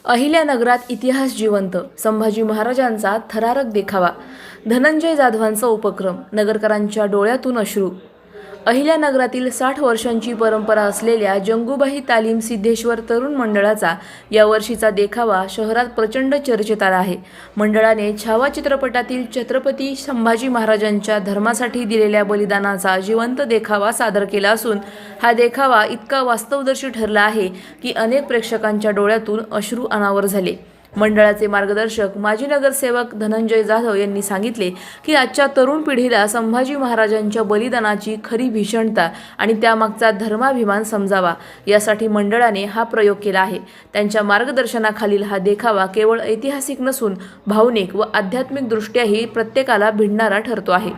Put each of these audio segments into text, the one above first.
अहिल्यानगरात इतिहास जिवंत, संभाजी महाराजांचा थरारक देखावा, धनंजय जाधवांचा उपक्रम, नगरकरांच्या डोळ्यातून अश्रू। अहिल्यानगरातील 60 वर्षांची परंपरा असलेल्या जंगूबाई तालीम सिद्धेश्वर तरुण मंडळाचा यावर्षीचा देखावा शहरात प्रचंड चर्चेत आला आहे। मंडळाने छावा चित्रपटातील छत्रपती संभाजी महाराजांच्या धर्मासाठी दिलेल्या बलिदानाचा जिवंत देखावा सादर केला असून हा देखावा इतका वास्तवदर्शी ठरला आहे की अनेक प्रेक्षकांच्या डोळ्यातून अश्रू अनावर झाले। मंडळाचे मार्गदर्शक माजी नगरसेवक धनंजय जाधव यांनी सांगितले की आजच्या तरुण पिढीला संभाजी महाराजांच्या बलिदानाची खरी भीषणता आणि त्यामागचा धर्माभिमान समजावा यासाठी मंडळाने हा प्रयोग केला आहे। त्यांच्या मार्गदर्शनाखालील हा देखावा केवळ ऐतिहासिक नसून भावनिक व आध्यात्मिक दृष्ट्याही प्रत्येकाला भिडणारा ठरतो आहे।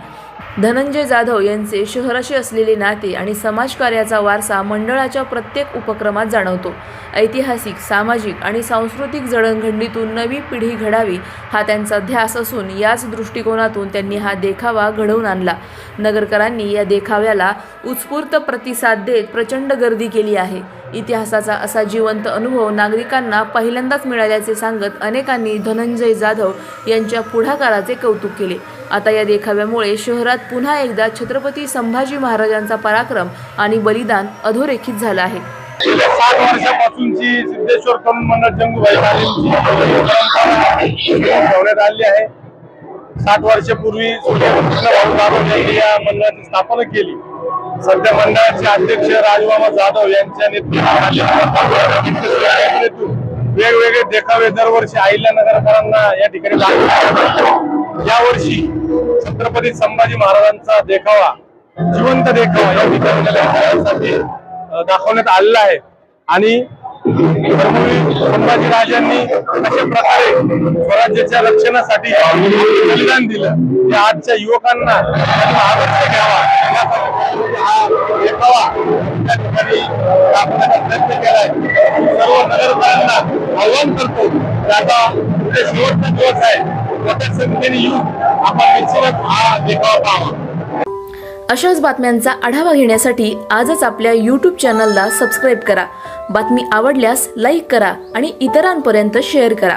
धनंजय जाधव यांचे शहराशी असलेले नाते आणि समाजकार्याचा वारसा मंडळाच्या प्रत्येक उपक्रमात जाणवतो। ऐतिहासिक, सामाजिक आणि सांस्कृतिक जडणघडणीतून नवी पिढी घडावी हा त्यांचा ध्यास असून याच दृष्टिकोनातून त्यांनी हा देखावा घडवून आणला। नगरकरांनी या देखाव्याला उत्स्फूर्त प्रतिसाद देत प्रचंड गर्दी केली आहे। इतिहासाचा असा जिवंत अनुभव नागरिकांना पहिल्यांदाच मिळाल्याचे सांगत अनेकांनी धनंजय जाधव यांच्या पुढाकाराचे कौतुक केले। आता या देखाव्यामुळे शहरात पुन्हा एकदा छत्रपती संभाजी महाराजांचा पराक्रम आणि बलिदान अधोरेखित झालं आहे। 60 वर्षापासूनची सिद्धेश्वर तरुण मंडळ जंगूबाई तालीमची ठेवण्यात आली आहे। 60 वर्षापूर्वी यांनी या मंडळाची स्थापना केली। सध्या मंडळाचे अध्यक्ष राजमामा जाधव यांच्या नेतृत्वाखाली वेगवेगळे देखावे दरवर्षी अहिल्यानगरकरांना या ठिकाणी दाखवले। यावर्षी छत्रपती संभाजी महाराजांचा देखावा, जिवंत देखावा या ठिकाणी दाखवण्यात आलेला आहे आणि संभाजी राजांनी अशा प्रकारे स्वराज्याच्या रक्षणासाठी बलिदान दिलं ते आजच्या युवकांना आदर्श घ्यावा हा देखावा त्या ठिकाणी दाखवण्याचा प्रयत्न केलाय। सर्व नगरकरांना आव्हान करतो की आता पुढे शेवटचा दिवस आहे, प्रत्येक संख्येने येऊन आपण निश्चितच हा देखावा पाहावा। अशाच बातम्यांचा आढावा घेण्यासाठी आजच आपल्या YouTube चॅनलला सबस्क्राईब करा। बातमी आवडल्यास लाईक करा आणि इतरांपर्यंत शेअर करा।